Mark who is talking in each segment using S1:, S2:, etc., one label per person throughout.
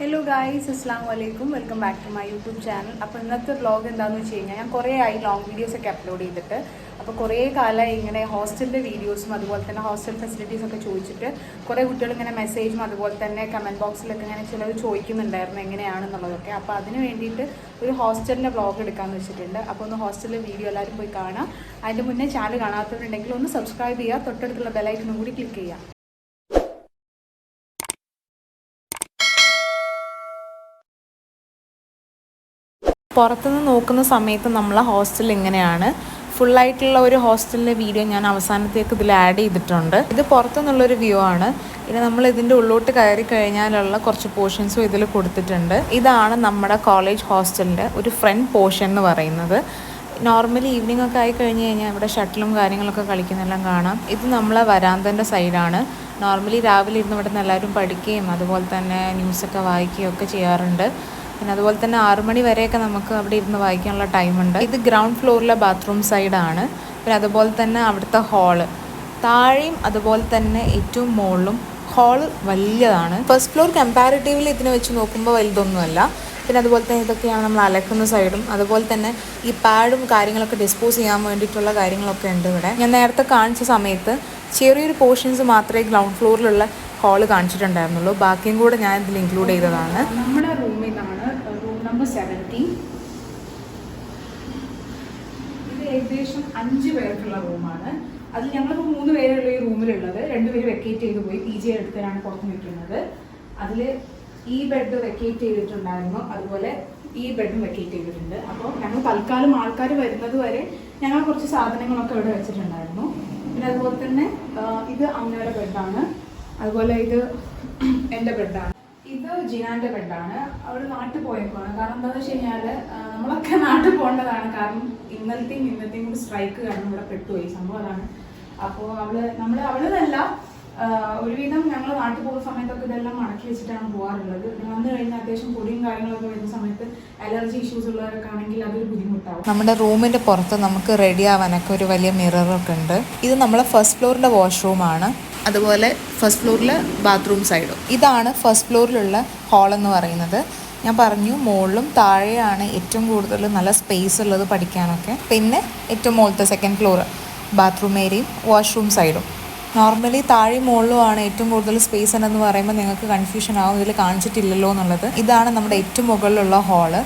S1: Hello guys, അസ്സാം വലൈക്കും. Welcome back to my YouTube channel. അപ്പോൾ ഇന്നത്തെ വ്ളോഗ് എന്താണെന്ന് വെച്ച് കഴിഞ്ഞാൽ, ഞാൻ കുറേ ആയി ലോങ് വീഡിയോസൊക്കെ അപ്ലോഡ് ചെയ്തിട്ട്. അപ്പോൾ കുറേ കാലമായി ഇങ്ങനെ ഹോസ്റ്റലിൻ്റെ വീഡിയോസും അതുപോലെ തന്നെ ഹോസ്റ്റൽ ഫെസിലിറ്റീസൊക്കെ ചോദിച്ചിട്ട് കുറേ കുട്ടികൾ ഇങ്ങനെ മെസ്സേജും അതുപോലെ തന്നെ കമൻറ്റ് ബോക്സിലൊക്കെ ഇങ്ങനെ ചിലർ ചോദിക്കുന്നുണ്ടായിരുന്നു എങ്ങനെയാണെന്നുള്ളതൊക്കെ. അപ്പോൾ അതിന് വേണ്ടിയിട്ട് ഒരു ഹോസ്റ്റലിൻ്റെ വ്ളോഗ് എടുക്കാമെന്ന് വെച്ചിട്ടുണ്ട്. അപ്പോൾ ഒന്ന് ഹോസ്റ്റലിലെ വീഡിയോ എല്ലാവരും പോയി കാണാം. അതിൻ്റെ മുന്നേ ചാനൽ കാണാത്തവരുണ്ടെങ്കിൽ ഒന്ന് സബ്സ്ക്രൈബ് ചെയ്യുക, തൊട്ടടുത്തുള്ള ബെല്ലൈക്കണും കൂടി ക്ലിക്ക് ചെയ്യാം. പുറത്തുനിന്ന് നോക്കുന്ന സമയത്ത് നമ്മളെ ഹോസ്റ്റൽ ഇങ്ങനെയാണ്. ഫുള്ളായിട്ടുള്ള ഒരു ഹോസ്റ്റലിൻ്റെ വീഡിയോ ഞാൻ അവസാനത്തേക്ക് ഇതിൽ ആഡ് ചെയ്തിട്ടുണ്ട്. ഇത് പുറത്തുനിന്നുള്ളൊരു വ്യൂ ആണ്. ഇനി നമ്മൾ ഇതിൻ്റെ ഉള്ളോട്ട് കയറി കഴിഞ്ഞാലുള്ള കുറച്ച് പോർഷൻസും ഇതിൽ കൊടുത്തിട്ടുണ്ട്. ഇതാണ് നമ്മുടെ കോളേജ് ഹോസ്റ്റലിൻ്റെ ഒരു ഫ്രണ്ട് പോർഷൻ എന്ന് പറയുന്നത്. നോർമലി ഈവനിങ് ഒക്കെ ആയി കഴിഞ്ഞ് കഴിഞ്ഞാൽ ഇവിടെ ഷട്ടിലും കാര്യങ്ങളൊക്കെ കളിക്കുന്നെല്ലാം കാണാം. ഇത് നമ്മളെ വരാന്തൻ്റെ സൈഡാണ്. നോർമലി രാവിലെ ഇരുന്ന് ഇവിടെ നിന്ന് എല്ലാവരും പഠിക്കുകയും അതുപോലെ തന്നെ ന്യൂസൊക്കെ വായിക്കുകയും ഒക്കെ ചെയ്യാറുണ്ട്. പിന്നെ അതുപോലെ തന്നെ 6 മണി വരെയൊക്കെ നമുക്ക് അവിടെ ഇരുന്ന് വായിക്കാനുള്ള ടൈമുണ്ട്. ഇത് ഗ്രൗണ്ട് ഫ്ലോറിലെ ബാത്റൂം സൈഡാണ്. പിന്നെ അതുപോലെ തന്നെ അവിടുത്തെ ഹാള് താഴെയും അതുപോലെ തന്നെ ഏറ്റവും മുകളിലും ഹാള് വലിയതാണ്. ഫസ്റ്റ് ഫ്ലോർ കമ്പാരിറ്റീവ്ലി ഇതിനെ വെച്ച് നോക്കുമ്പോൾ വലുതൊന്നുമല്ല. പിന്നെ അതുപോലെ തന്നെ ഇതൊക്കെയാണ് നമ്മൾ അലക്കുന്ന സൈഡും അതുപോലെ തന്നെ ഈ പാഡും കാര്യങ്ങളൊക്കെ ഡിസ്പോസ് ചെയ്യാൻ വേണ്ടിയിട്ടുള്ള കാര്യങ്ങളൊക്കെ ഉണ്ട് ഇവിടെ. ഞാൻ നേരത്തെ കാണിച്ച സമയത്ത് ചെറിയൊരു പോർഷൻസ് മാത്രമേ ഗ്രൗണ്ട് ഫ്ലോറിലുള്ള ഹാള് കാണിച്ചിട്ടുണ്ടായിരുന്നുള്ളൂ. ബാക്കിയും കൂടെ ഞാൻ ഇതിൽ ഇൻക്ലൂഡ് ചെയ്തതാണ്. നമ്മുടെ റൂമിൽ നിന്നാണ് റൂം നമ്പർ 17. ഇത് ഏകദേശം 5 പേർക്കുള്ള റൂമാണ്. അതിൽ ഞങ്ങളിപ്പോൾ 3 പേരുള്ള ഈ റൂമിലുള്ളത്. 2 പേര് വെക്കേറ്റ് ചെയ്ത് പോയി. PG എടുത്തിട്ടാണ് പുറത്ത് നിൽക്കുന്നത്. അതിൽ ഈ ബെഡ് വെക്കേറ്റ് ചെയ്തിട്ടുണ്ടായിരുന്നു, അതുപോലെ ഈ ബെഡും വെക്കേറ്റ് ചെയ്തിട്ടുണ്ട്. അപ്പോൾ ഞങ്ങൾ തൽക്കാലം ആൾക്കാർ വരുന്നത് വരെ ഞങ്ങൾ കുറച്ച് സാധനങ്ങളൊക്കെ ഇവിടെ വെച്ചിട്ടുണ്ടായിരുന്നു. പിന്നെ അതുപോലെ തന്നെ ഇത് അമ്മയുടെ ബെഡാണ്, അതുപോലെ ഇത് എൻ്റെ ബെഡാണ്. ഇത് ജിനാൻ്റെ ബെഡാണ്. അവൾ നാട്ടിൽ പോയേക്കാണ്. കാരണം എന്താണെന്ന് വെച്ച് കഴിഞ്ഞാൽ നമ്മളൊക്കെ നാട്ടിൽ പോകേണ്ടതാണ്. കാരണം ഇന്നത്തെയും കൂടി സ്ട്രൈക്ക് കാരണം ഇവിടെ പെട്ടുപോയി സംഭവം അതാണ്. അപ്പോൾ അവളെന്നല്ല ഒരുവിധം ഞങ്ങൾ നാട്ടിൽ പോകുന്ന സമയത്തൊക്കെ ഇതെല്ലാം മടക്കി വെച്ചിട്ടാണ് പോകാറുള്ളത്. വന്നു കഴിഞ്ഞാൽ അത്യാവശ്യം പൊടിയും കാര്യങ്ങളൊക്കെ വരുന്ന സമയത്ത് അലർജി ഇഷ്യൂസ് ഉള്ളവരൊക്കെ ആണെങ്കിൽ അതൊരു ബുദ്ധിമുട്ടാവും. നമ്മുടെ റൂമിൻ്റെ പുറത്ത് നമുക്ക് റെഡി ആവാനൊക്കെ ഒരു വലിയ മിററൊക്കെ ഉണ്ട്. ഇത് നമ്മളെ ഫസ്റ്റ് ഫ്ലോറിൻ്റെ വാഷ്റൂമാണ്, അതുപോലെ ഫസ്റ്റ് ഫ്ലോറിലെ ബാത്റൂം സൈഡും. ഇതാണ് ഫസ്റ്റ് ഫ്ലോറിലുള്ള ഹാൾ എന്ന് പറയുന്നത്. ഞാൻ പറഞ്ഞു മുകളിലും താഴെയാണ് ഏറ്റവും കൂടുതൽ നല്ല സ്പേസ് ഉള്ളത് പഠിക്കാനൊക്കെ. പിന്നെ ഏറ്റവും മുകളിലത്തെ സെക്കൻഡ് ഫ്ലോർ ബാത്റൂം ഏരിയയും വാഷ്റൂം സൈഡും. നോർമലി താഴെയും മുകളിലുമാണ് ഏറ്റവും കൂടുതൽ സ്പേസ് ഉണ്ടെന്ന് പറയുമ്പോൾ നിങ്ങൾക്ക് കൺഫ്യൂഷൻ ആവും, ഇതിൽ കാണിച്ചിട്ടില്ലല്ലോ എന്നുള്ളത്. ഇതാണ് നമ്മുടെ ഏറ്റവും മുകളിലുള്ള ഹാള്.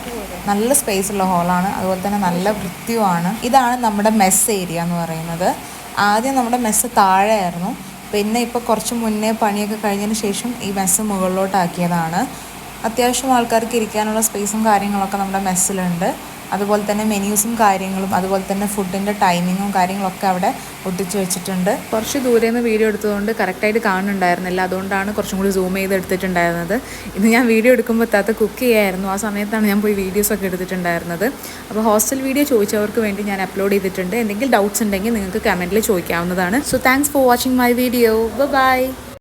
S1: നല്ല സ്പേസ് ഉള്ള ഹാളാണ്, അതുപോലെ തന്നെ നല്ല വൃത്തിയുമാണ്. ഇതാണ് നമ്മുടെ മെസ്സ് ഏരിയ എന്ന് പറയുന്നത്. ആദ്യം നമ്മുടെ മെസ്സ് താഴെയായിരുന്നു, പിന്നെ ഇപ്പോൾ കുറച്ച് മുന്നേ പണിയൊക്കെ കഴിഞ്ഞതിന് ശേഷം ഈ മെസ്സ് മുകളിലോട്ടാക്കിയതാണ്. അത്യാവശ്യം ആൾക്കാർക്ക് ഇരിക്കാനുള്ള സ്പേസും കാര്യങ്ങളൊക്കെ നമ്മുടെ മെസ്സിലുണ്ട്. അതുപോലെ തന്നെ മെനൂസും കാര്യങ്ങളും അതുപോലെ തന്നെ ഫുഡിൻ്റെ ടൈമിങ്ങും കാര്യങ്ങളൊക്കെ അവിടെ ഒട്ടിച്ച് വെച്ചിട്ടുണ്ട്. കുറച്ച് ദൂരെ നിന്ന് വീഡിയോ എടുത്തതുകൊണ്ട് കറക്റ്റായിട്ട് കാണുന്നുണ്ടായിരുന്നില്ല, അതുകൊണ്ടാണ് കുറച്ചും കൂടി സൂം ചെയ്ത് എടുത്തിട്ടുണ്ടായിരുന്നത്. ഇന്ന് ഞാൻ വീഡിയോ എടുക്കുമ്പോൾ താത്ത കുക്ക് ചെയ്യായിരുന്നു, ആ സമയത്താണ് ഞാൻ പോയി വീഡിയോസൊക്കെ എടുത്തിട്ടുണ്ടായിരുന്നത്. അപ്പോൾ ഹോസ്റ്റൽ വീഡിയോ ചോദിച്ചവർക്ക് വേണ്ടി ഞാൻ അപ്ലോഡ് ചെയ്തിട്ടുണ്ട്. എന്തെങ്കിലും ഡൗട്ട്സ് ഉണ്ടെങ്കിൽ നിങ്ങൾക്ക് കമൻറ്റിൽ ചോദിക്കാവുന്നതാണ്. So thanks for watching my video. By.